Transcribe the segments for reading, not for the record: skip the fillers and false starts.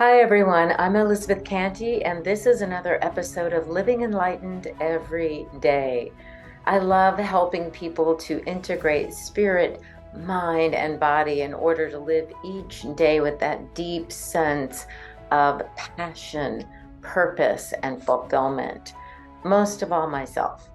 Hi, everyone. I'm Elizabeth Cantey, and this is another episode of Living Enlightened Every Day. I love helping people to integrate spirit, mind, and body in order to live each day with that deep sense of passion, purpose, and fulfillment. Most of all, myself.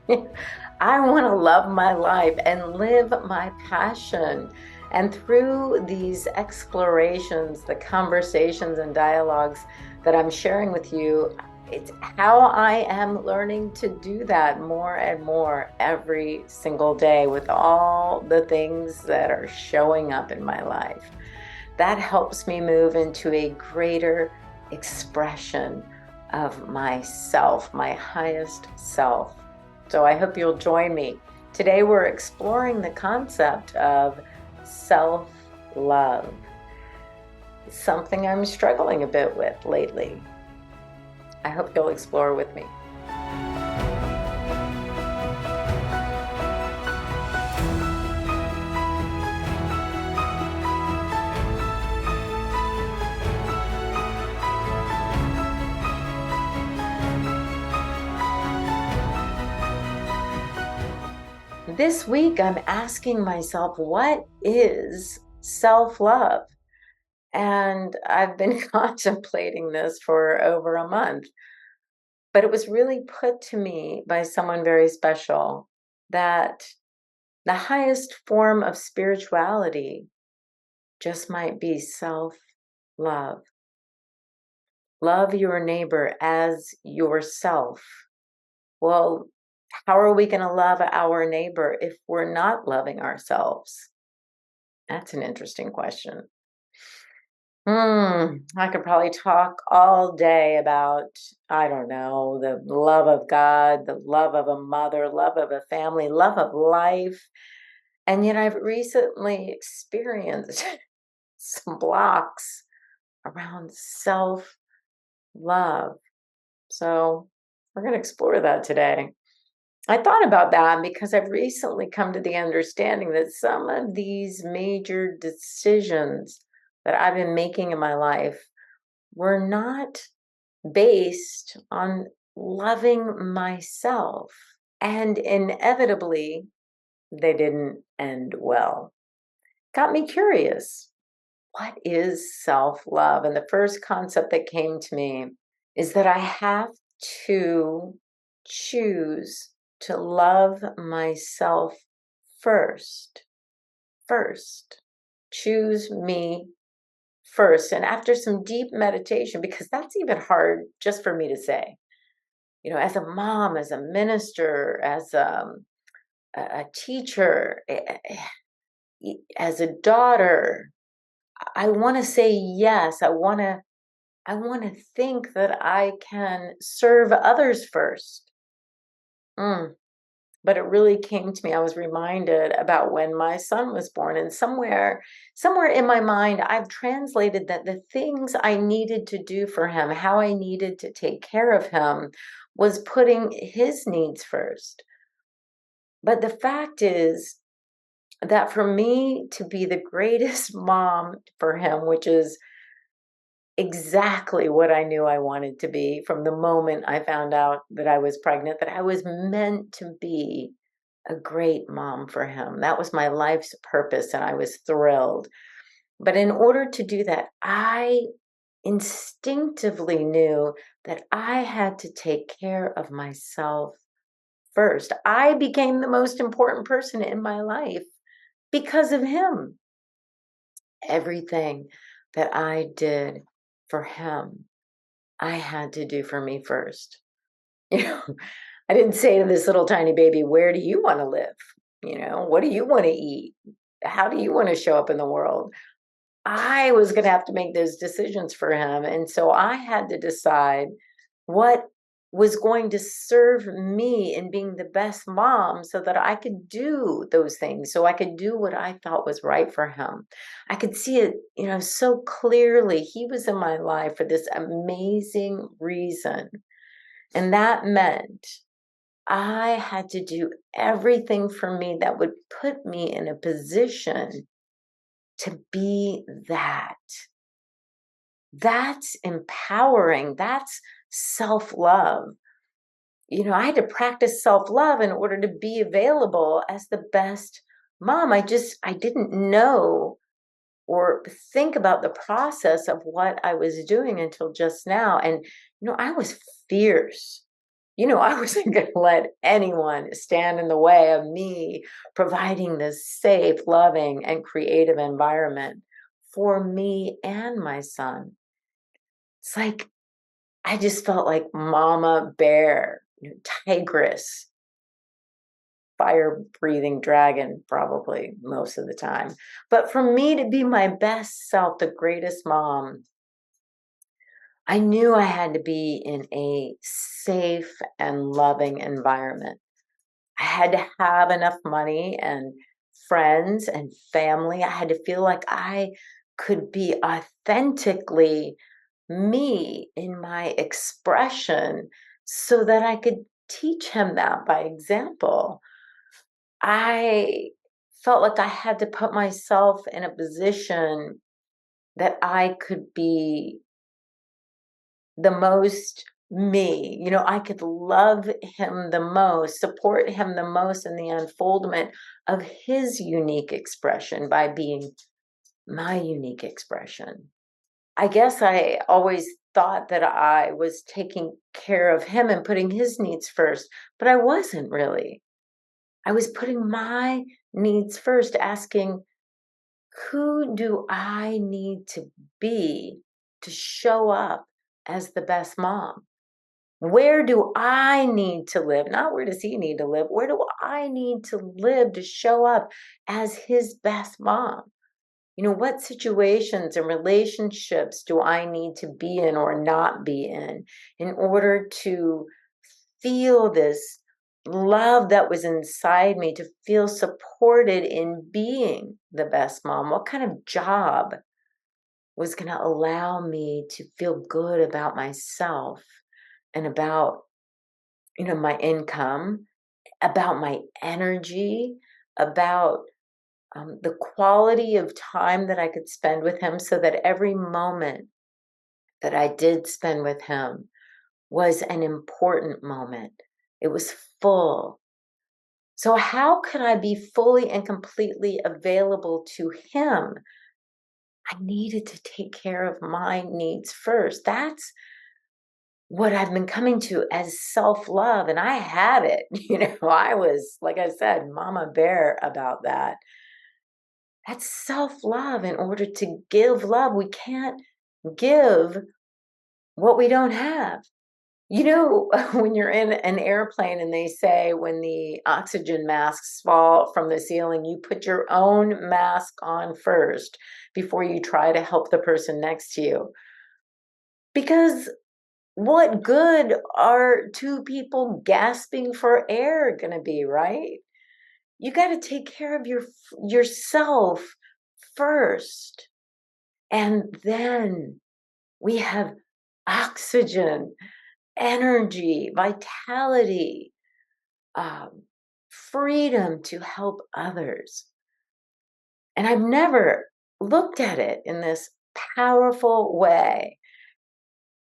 I want to love my life and live my passion. And through these explorations, the conversations and dialogues that I'm sharing with you, it's how I am learning to do that more and more every single day with all the things that are showing up in my life. That helps me move into a greater expression of myself, my highest self. So I hope you'll join me. Today we're exploring the concept of self-love. It's something I'm struggling a bit with lately. I hope you'll explore with me. This week, I'm asking myself, what is self-love? And I've been contemplating this for over a month, but it was really put to me by someone very special that the highest form of spirituality just might be self-love. Love your neighbor as yourself. Well, how are we going to love our neighbor if we're not loving ourselves? That's an interesting question. I could probably talk all day about, I don't know, the love of God, the love of a mother, love of a family, love of life. And yet I've recently experienced some blocks around self love. So we're going to explore that today. I thought about that because I've recently come to the understanding that some of these major decisions that I've been making in my life were not based on loving myself. And inevitably, they didn't end well. Got me curious. What is self love? And the first concept that came to me is that I have to choose to love myself first. First. Choose me first. And after some deep meditation, because that's even hard just for me to say, as a mom, as a minister, as a teacher, as a daughter, I want to say yes. I want to think that I can serve others first. Mm. But it really came to me. I was reminded about when my son was born, and somewhere in my mind, I've translated that the things I needed to do for him, how I needed to take care of him, was putting his needs first. But the fact is that for me to be the greatest mom for him, which is exactly what I knew I wanted to be from the moment I found out that I was pregnant, that I was meant to be a great mom for him. That was my life's purpose, and I was thrilled. But in order to do that, I instinctively knew that I had to take care of myself first. I became the most important person in my life because of him. Everything that I did for him, I had to do for me first. You know, I didn't say to this little tiny baby, "Where do you want to live? What do you want to eat? How do you want to show up in the world?" I was going to have to make those decisions for him. And so I had to decide what was going to serve me in being the best mom so that I could do those things, so I could do what I thought was right for him. I could see it, so clearly. He was in my life for this amazing reason. And that meant I had to do everything for me that would put me in a position to be that. That's empowering. That's self-love. I had to practice self-love in order to be available as the best mom. I didn't know or think about the process of what I was doing until just now. And, I was fierce. I wasn't going to let anyone stand in the way of me providing this safe, loving, and creative environment for me and my son. It's like I just felt like mama bear, tigress, fire breathing dragon, probably most of the time. But for me to be my best self, the greatest mom, I knew I had to be in a safe and loving environment. I had to have enough money and friends and family. I had to feel like I could be authentically me in my expression so that I could teach him that by example. I felt like I had to put myself in a position that I could be the most me. I could love him the most, support him the most in the unfoldment of his unique expression by being my unique expression. I guess I always thought that I was taking care of him and putting his needs first, but I wasn't really. I was putting my needs first, asking, who do I need to be to show up as the best mom? Where do I need to live? Not where does he need to live? Where do I need to live to show up as his best mom? What situations and relationships do I need to be in or not be in order to feel this love that was inside me, to feel supported in being the best mom? What kind of job was going to allow me to feel good about myself and about, my income, about my energy, about the quality of time that I could spend with him so that every moment that I did spend with him was an important moment. It was full. So, how could I be fully and completely available to him? I needed to take care of my needs first. That's what I've been coming to as self love. And I had it. I was, like I said, mama bear about that. That's self love. In order to give love, we can't give what we don't have. When you're in an airplane and they say when the oxygen masks fall from the ceiling, you put your own mask on first before you try to help the person next to you. Because what good are two people gasping for air going to be, right? You got to take care of yourself first. And then we have oxygen, energy, vitality, um, freedom to help others. And I've never looked at it in this powerful way.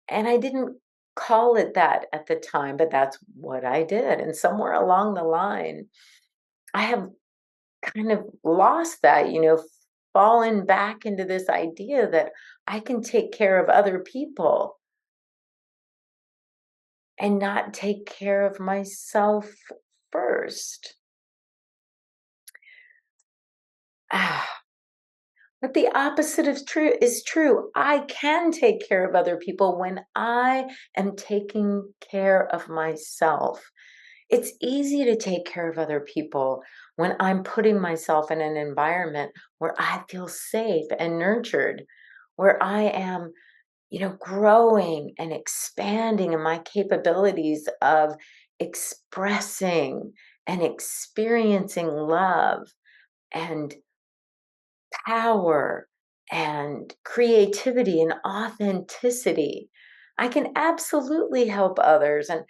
And I didn't call it that at the time, but that's what I did. And somewhere along the line, I have kind of lost that, fallen back into this idea that I can take care of other people and not take care of myself first. Ah, but the opposite is true. I can take care of other people when I am taking care of myself. It's easy to take care of other people when I'm putting myself in an environment where I feel safe and nurtured, where I am, growing and expanding in my capabilities of expressing and experiencing love and power and creativity and authenticity. I can absolutely help others and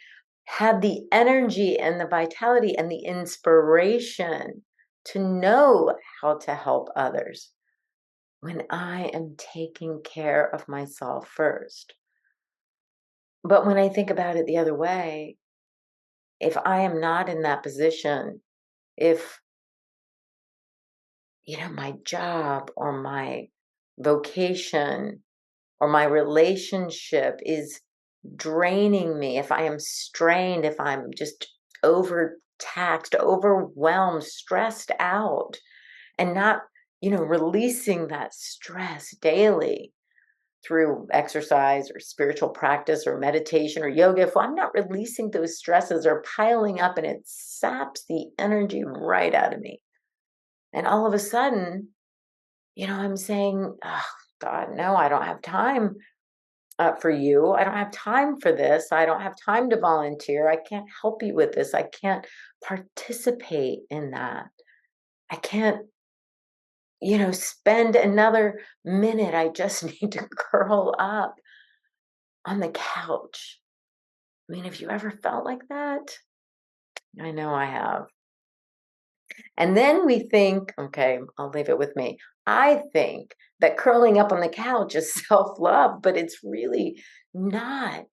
have the energy and the vitality and the inspiration to know how to help others when I am taking care of myself first. But when I think about it the other way, if I am not in that position, if, my job or my vocation or my relationship is draining me, if I am strained, if I'm just overtaxed, overwhelmed, stressed out, and not, releasing that stress daily through exercise or spiritual practice or meditation or yoga, if I'm not releasing those stresses or piling up and it saps the energy right out of me. And all of a sudden, I'm saying, oh, God, no, I don't have time for you. I don't have time for this. I don't have time to volunteer. I can't help you with this. I can't participate in that. I can't, spend another minute. I just need to curl up on the couch. I mean, have you ever felt like that? I know I have. And then we think, okay, I'll leave it with me. I think that curling up on the couch is self love, but it's really not.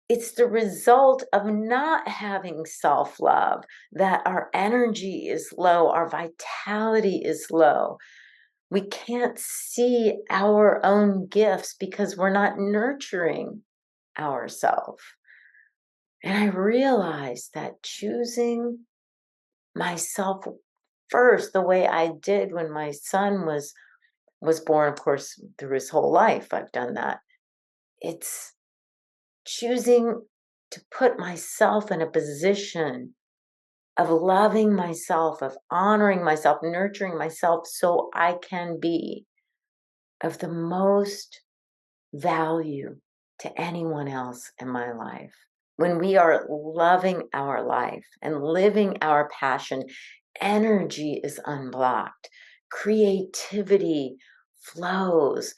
It's the result of not having self love that our energy is low, our vitality is low. We can't see our own gifts because we're not nurturing ourselves. And I realized that choosing myself first, the way I did when my son was born, of course, through his whole life, I've done that. It's choosing to put myself in a position of loving myself, of honoring myself, nurturing myself so I can be of the most value to anyone else in my life. When we are loving our life and living our passion, energy is unblocked. Creativity flows.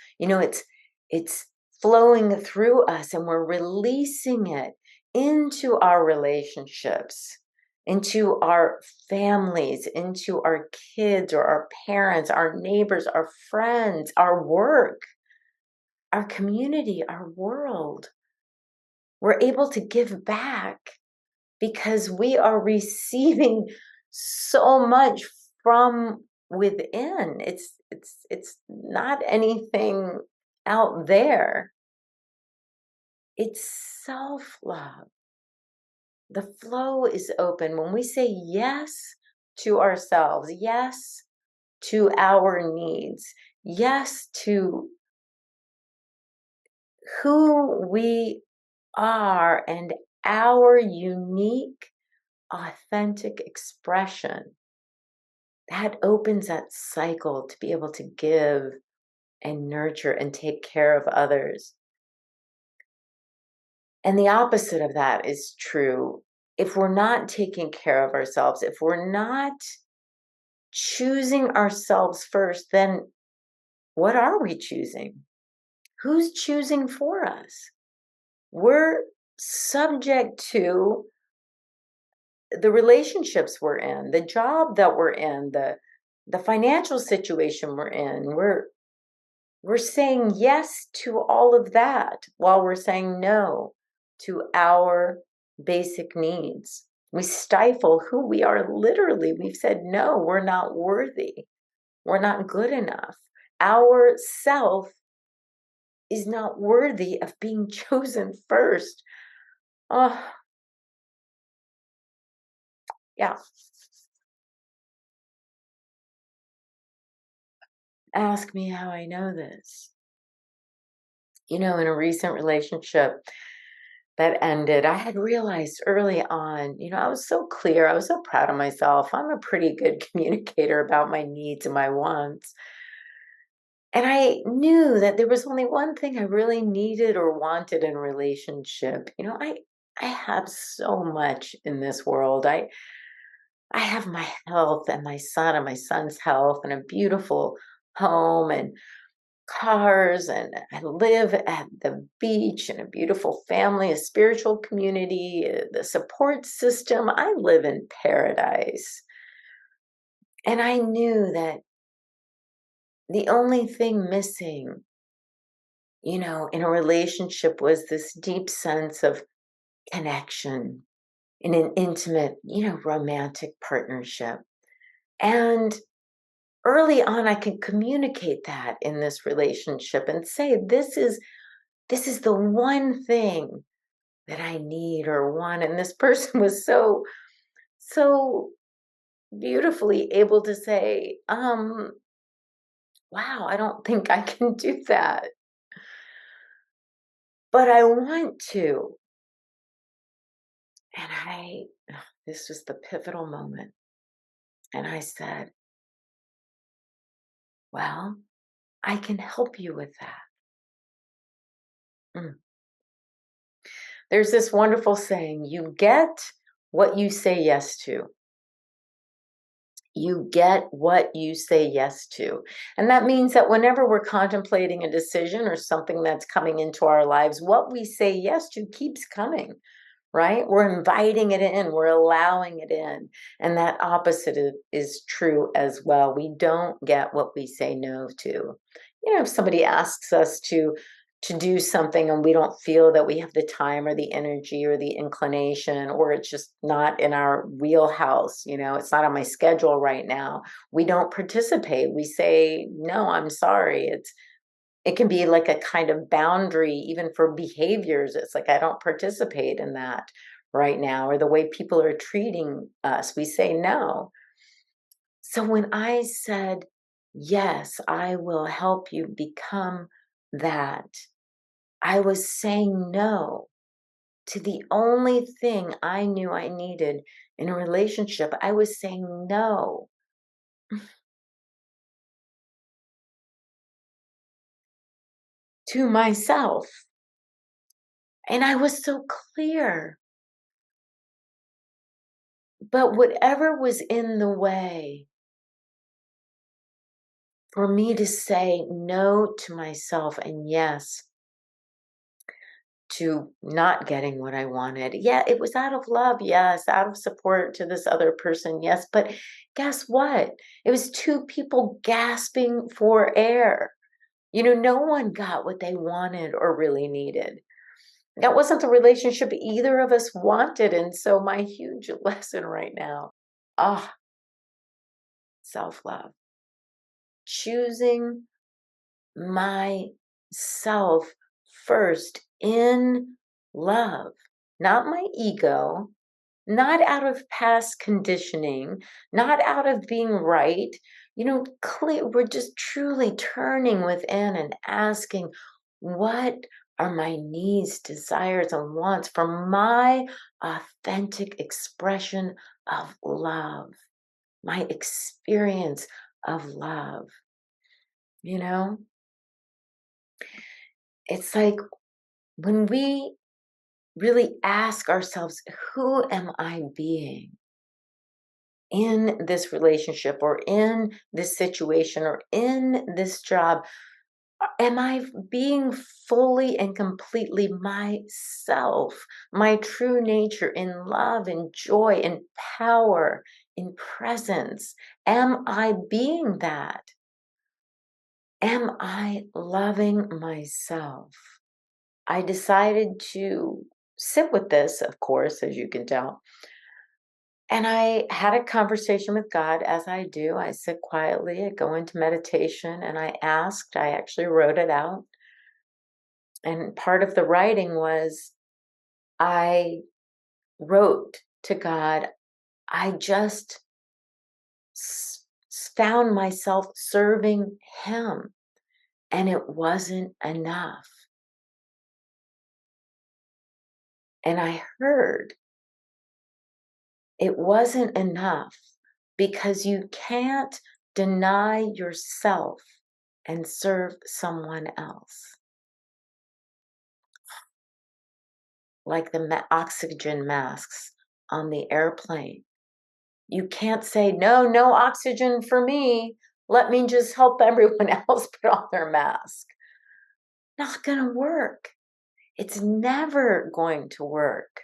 It's flowing through us and we're releasing it into our relationships, into our families, into our kids or our parents, our neighbors, our friends, our work, our community, our world. We're able to give back because we are receiving so much from within. It's not anything out there. It's self-love. The flow is open when we say yes to ourselves, yes to our needs, yes to who we are and our unique, authentic expression. That opens that cycle to be able to give and nurture and take care of others. And the opposite of that is true. If we're not taking care of ourselves, if we're not choosing ourselves first, then what are we choosing? Who's choosing for us? We're subject to the relationships we're in, the job that we're in, the financial situation we're in. We're saying yes to all of that while we're saying no to our basic needs. We stifle who we are. Literally, we've said no, we're not worthy. We're not good enough. Our self is not worthy of being chosen first. Oh, yeah. Ask me how I know this. In a recent relationship that ended, I had realized early on, I was so clear. I was so proud of myself. I'm a pretty good communicator about my needs and my wants. And I knew that there was only one thing I really needed or wanted in a relationship. I have so much in this world. I have my health and my son's health and a beautiful home and cars, and I live at the beach and a beautiful family, a spiritual community, the support system. I live in paradise. And I knew that the only thing missing, in a relationship was this deep sense of connection in an intimate, romantic partnership. And early on, I could communicate that in this relationship and say, this is the one thing that I need or want. And this person was so beautifully able to say, wow, I don't think I can do that, but I want to. And this was the pivotal moment. And I said, well, I can help you with that. Mm. There's this wonderful saying, you get what you say yes to. You get what you say yes to. And that means that whenever we're contemplating a decision or something that's coming into our lives, what we say yes to keeps coming, right? We're inviting it in, we're allowing it in. And that opposite is true as well. We don't get what we say no to. If somebody asks us to do something and we don't feel that we have the time or the energy or the inclination, or it's just not in our wheelhouse, it's not on my schedule right now, we don't participate. We say, no, I'm sorry. It can be like a kind of boundary, even for behaviors. It's like, I don't participate in that right now, or the way people are treating us. We say no. So when I said, yes, I will help you become that, I was saying no to the only thing I knew I needed in a relationship. I was saying no to myself. And I was so clear. But whatever was in the way for me to say no to myself and yes to not getting what I wanted. Yeah, it was out of love. Yes, out of support to this other person. Yes, but guess what? It was two people gasping for air. No one got what they wanted or really needed. That wasn't the relationship either of us wanted. And so, my huge lesson right now, ah, self love, choosing myself first in love, not my ego, not out of past conditioning, not out of being right. Clear, we're just truly turning within and asking, what are my needs, desires, and wants for my authentic expression of love, my experience of love? You know, it's like when we really ask ourselves, who am I being in this relationship or in this situation or in this job? Am I being fully and completely myself, my true nature, in love, in joy, in power, in presence? Am I being that? Am I loving myself? I decided to sit with this, of course, as you can tell. And I had a conversation with God, as I do. I sit quietly, I go into meditation, and I actually wrote it out. And part of the writing was I wrote to God, I just found myself serving Him, and it wasn't enough. And I heard it wasn't enough because you can't deny yourself and serve someone else. Like the oxygen masks on the airplane. You can't say, no, no oxygen for me. Let me just help everyone else put on their mask. Not going to work. It's never going to work.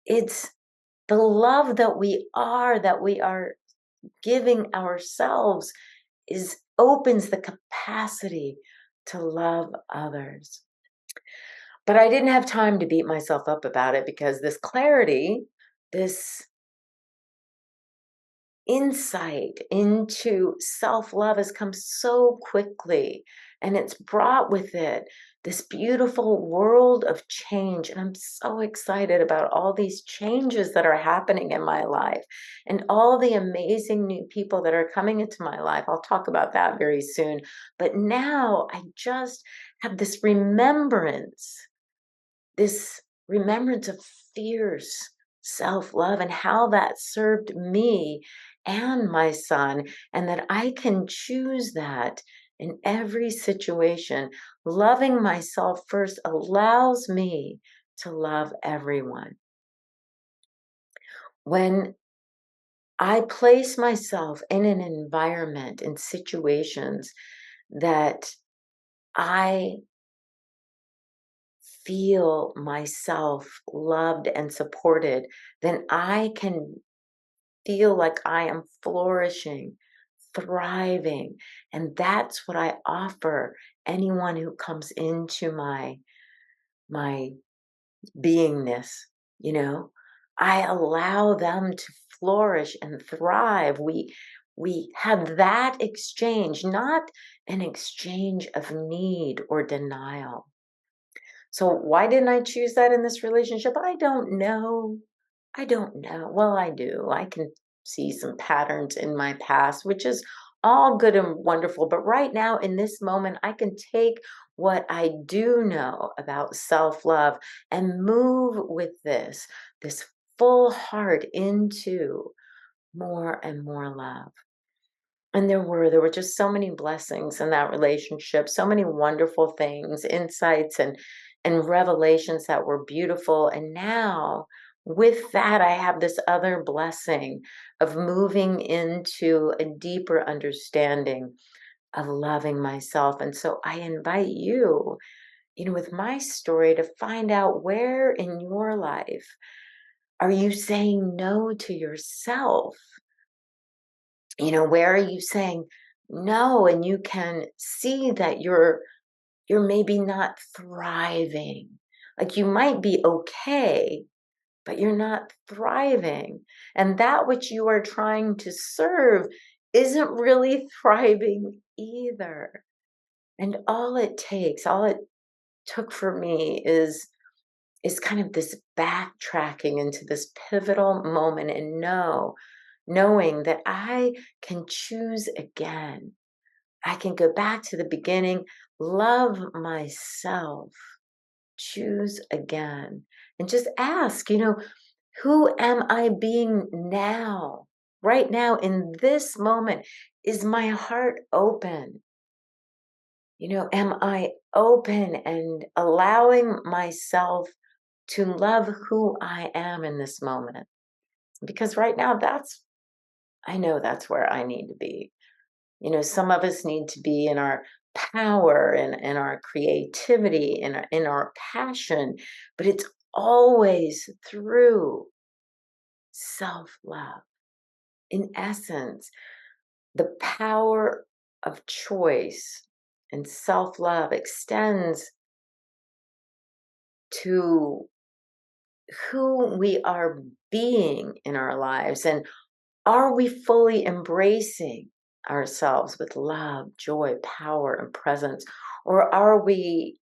It's the love that we are giving ourselves is opens the capacity to love others. But I didn't have time to beat myself up about it because this clarity, this insight into self-love has come so quickly, and it's brought with it this beautiful world of change. And I'm so excited about all these changes that are happening in my life and all the amazing new people that are coming into my life. I'll talk about that very soon. But now I just have this remembrance of fierce self-love and how that served me and my son, and that I can choose that in every situation. Loving myself first allows me to love everyone. When I place myself in an environment, in situations that I feel myself loved and supported, then I can feel like I am flourishing, thriving. And that's what I offer anyone who comes into my beingness, you know. I allow them to flourish and thrive. We have that exchange, not an exchange of need or denial. So why didn't I choose that in this relationship? I don't know. I don't know. Well, I do. I can see some patterns in my past, which is all good and wonderful. But right now, in this moment, I can take what I do know about self-love and move with this full heart into more and more love. And there were just so many blessings in that relationship, so many wonderful things, insights and revelations that were beautiful. And now with that, I have this other blessing of moving into a deeper understanding of loving myself. And so I invite you, with my story, to find out where in your life are you saying no to yourself. Where are you saying no? And you can see that you're maybe not thriving. Like, you might be okay, but you're not thriving. And that which you are trying to serve isn't really thriving either. And all it took for me is kind of this backtracking into this pivotal moment, and knowing that I can choose again. I can go back to the beginning, love myself, choose again, and just ask, who am I being now? Right now, in this moment, is my heart open? Am I open and allowing myself to love who I am in this moment? Because right now, I know that's where I need to be. Some of us need to be in our power and in our creativity and in our passion, but it's always through self-love. In essence, the power of choice and self-love extends to who we are being in our lives. And are we fully embracing ourselves with love, joy, power, and presence? Or are we,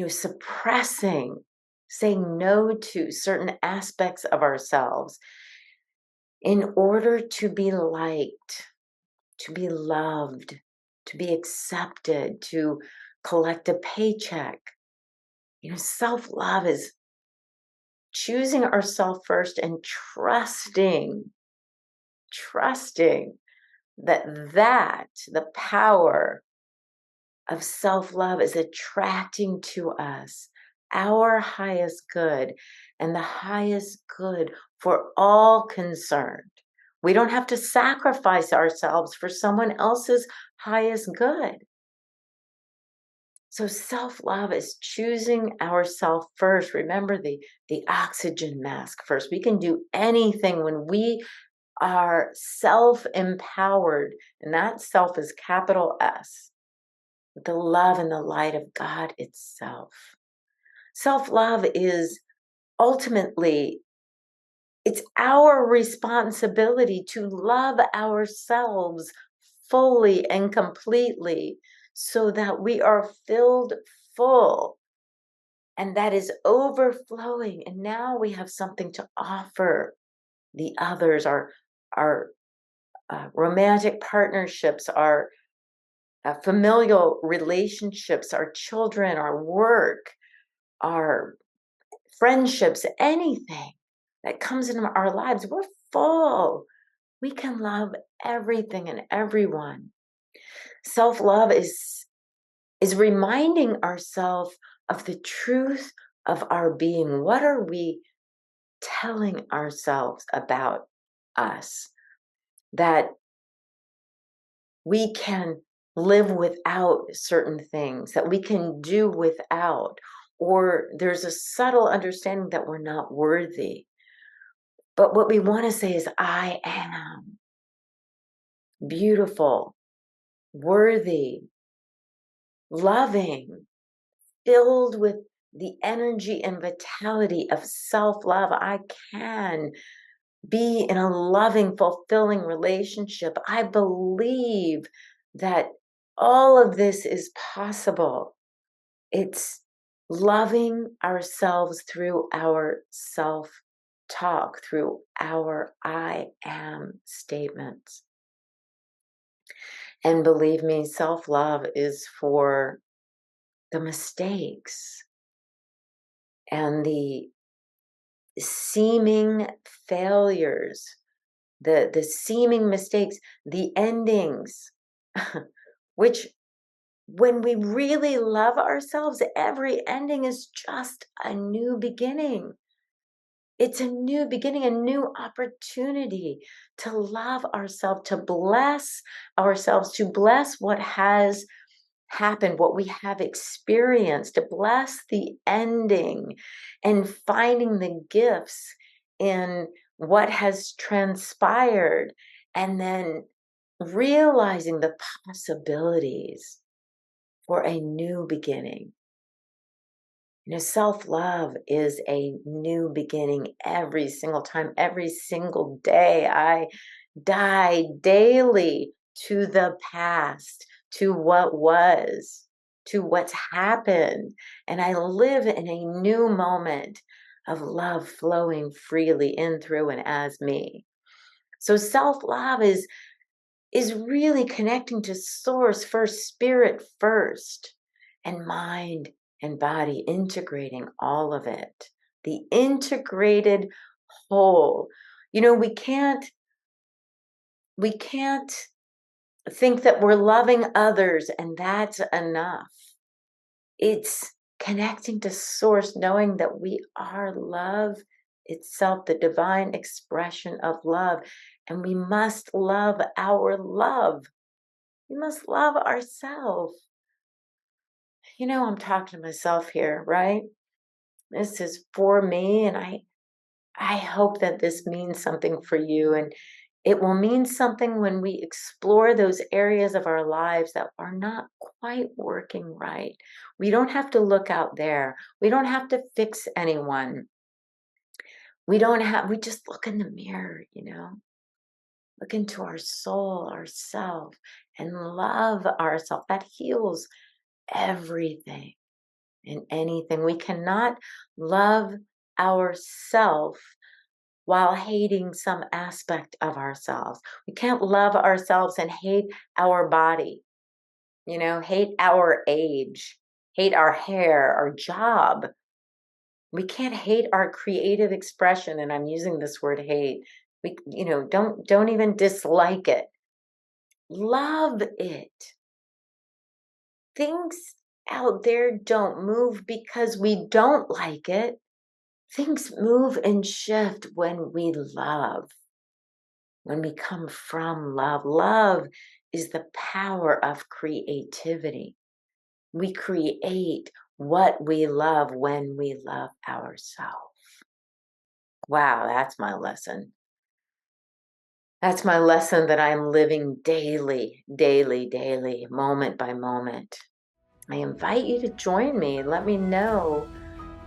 suppressing, saying no to certain aspects of ourselves in order to be liked, to be loved, to be accepted, to collect a paycheck? Self-love is choosing ourselves first and trusting that the power of self-love is attracting to us our highest good and the highest good for all concerned. We don't have to sacrifice ourselves for someone else's highest good. So self-love is choosing ourselves first. Remember the oxygen mask first. We can do anything when we are self-empowered, and that self is capital S, with the love and the light of God itself. Self-love is ultimately, it's our responsibility to love ourselves fully and completely so that we are filled full and that is overflowing. And now we have something to offer the others, our romantic partnerships, our familial relationships, our children, our work, our friendships, anything that comes into our lives. We're full. We can love everything and everyone. Self-love is reminding ourselves of the truth of our being. What are we telling ourselves about us? That we can live without certain things, that we can do without, or there's a subtle understanding that we're not worthy. But what we want to say is, I am beautiful, worthy, loving, filled with the energy and vitality of self-love. I can be in a loving, fulfilling relationship. I believe that all of this is possible. It's loving ourselves through our self-talk, through our I am statements. And believe me, self-love is for the mistakes and the seeming failures, the seeming mistakes, the endings, which when we really love ourselves, every ending is just a new beginning. It's a new beginning, a new opportunity to love ourselves, to bless ourselves, to bless what has happened, what we have experienced, to bless the ending and finding the gifts in what has transpired, and then realizing the possibilities for a new beginning. Self-love is a new beginning every single time, every single day. I die daily to the past, to what was, to what's happened. And I live in a new moment of love flowing freely in, through, and as me. So self-love is really connecting to source first, spirit first, and mind and body, integrating all of it. The integrated whole. We can't think that we're loving others and that's enough. It's connecting to source, knowing that we are love itself, the divine expression of love. And we must love our love. We must love ourselves. I'm talking to myself here, right? This is for me, and I hope that this means something for you, and it will mean something when we explore those areas of our lives that are not quite working right. We don't have to look out there. We don't have to fix anyone. We just look in the mirror, look into our soul, ourself, and love ourselves. That heals everything and anything. We cannot love ourself while hating some aspect of ourselves. We can't love ourselves and hate our body, hate our age, hate our hair, our job. We can't hate our creative expression, and I'm using this word hate. We, don't even dislike it. Love it. Things out there don't move because we don't like it. Things move and shift when we love, when we come from love. Love is the power of creativity. We create what we love when we love ourselves. Wow, that's my lesson. That's my lesson that I'm living daily, daily, daily, moment by moment. I invite you to join me. Let me know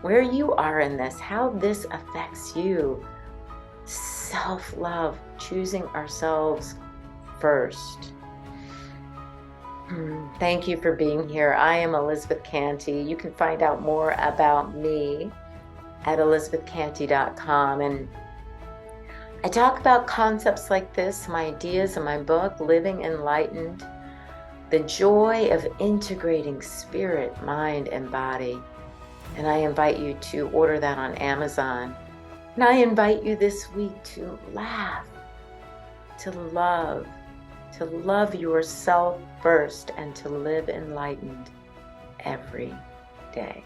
where you are in this, how this affects you. Self-love, choosing ourselves first. Thank you for being here. I am Elizabeth Cantey. You can find out more about me at elizabethcantey.com. And I talk about concepts like this, some ideas in my book, Living Enlightened, the joy of integrating spirit, mind, and body. And I invite you to order that on Amazon. And I invite you this week to laugh, to love yourself first, and to live enlightened every day.